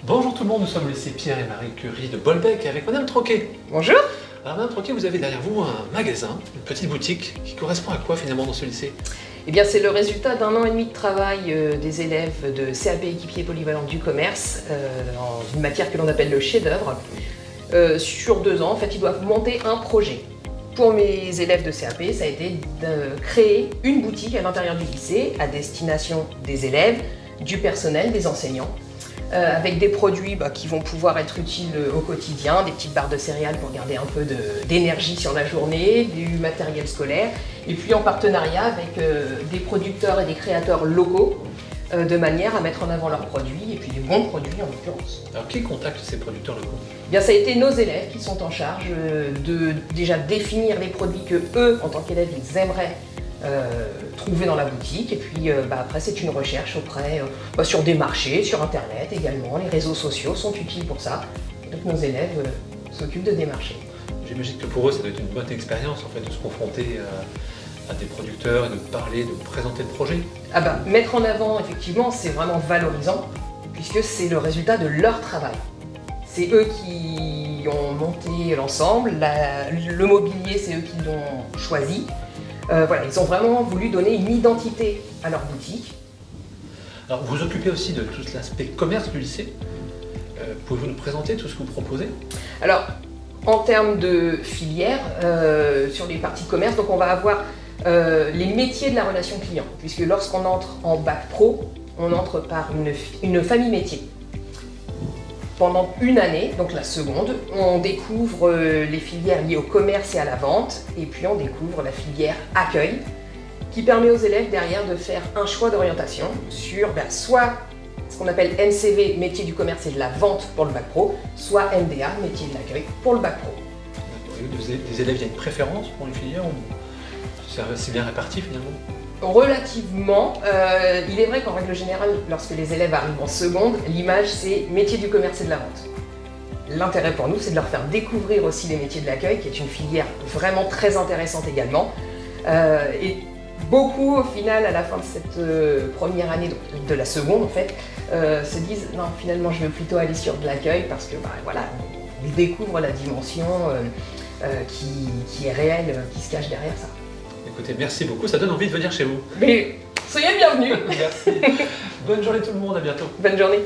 Bonjour tout le monde, nous sommes au lycée Pierre et Marie Curie de Bolbec avec Madame Troquet. Bonjour. Alors Madame Troquet, vous avez derrière vous un magasin, une petite boutique qui correspond à quoi finalement dans ce lycée? Eh bien c'est le résultat d'un an et demi de travail des élèves de CAP équipier polyvalent du commerce en une matière que l'on appelle le chef-d'œuvre. Sur 2 ans, en fait, ils doivent monter un projet. Pour mes élèves de CAP, ça a été de créer une boutique à l'intérieur du lycée à destination des élèves, du personnel, des enseignants, avec des produits qui vont pouvoir être utiles au quotidien, des petites barres de céréales pour garder un peu d'énergie sur la journée, du matériel scolaire, et puis en partenariat avec des producteurs et des créateurs locaux, de manière à mettre en avant leurs produits, et puis des bons produits en l'occurrence. Alors qui contacte ces producteurs locaux? Eh bien, ça a été nos élèves qui sont en charge de déjà définir les produits que eux, en tant qu'élèves, ils aimeraient trouver dans la boutique, et puis après c'est une recherche auprès sur des marchés, sur internet également, les réseaux sociaux sont utiles pour ça, donc nos élèves s'occupent de démarcher. J'imagine que pour eux ça doit être une bonne expérience en fait de se confronter à des producteurs et de parler, de présenter le projet. Mettre en avant effectivement c'est vraiment valorisant puisque c'est le résultat de leur travail. C'est eux qui ont monté l'ensemble, le mobilier c'est eux qui l'ont choisi. Voilà, ils ont vraiment voulu donner une identité à leur boutique. Alors vous vous occupez aussi de tout l'aspect commerce du lycée. Pouvez-vous nous présenter tout ce que vous proposez? Alors, en termes de filière, sur les parties commerce, donc on va avoir les métiers de la relation client, puisque lorsqu'on entre en bac pro, on entre par une famille métier. Pendant une année, donc la seconde, on découvre les filières liées au commerce et à la vente, et puis on découvre la filière accueil, qui permet aux élèves derrière de faire un choix d'orientation sur soit ce qu'on appelle MCV, métier du commerce et de la vente pour le bac pro, soit MDA, métier de l'accueil pour le bac pro. Des élèves, il y a une préférence pour une filière ou c'est bien réparti finalement? Relativement. Il est vrai qu'en règle générale, lorsque les élèves arrivent en seconde, l'image c'est métier du commerce et de la vente. L'intérêt pour nous, c'est de leur faire découvrir aussi les métiers de l'accueil, qui est une filière vraiment très intéressante également. Et beaucoup, au final, à la fin de cette première année, donc de la seconde en fait, se disent non, finalement, je veux plutôt aller sur de l'accueil parce que voilà, ils découvrent la dimension qui est réelle, qui se cache derrière ça. Écoutez, merci beaucoup, ça donne envie de venir chez vous. Mais soyez bienvenus. Merci. Bonne journée tout le monde, à bientôt. Bonne journée.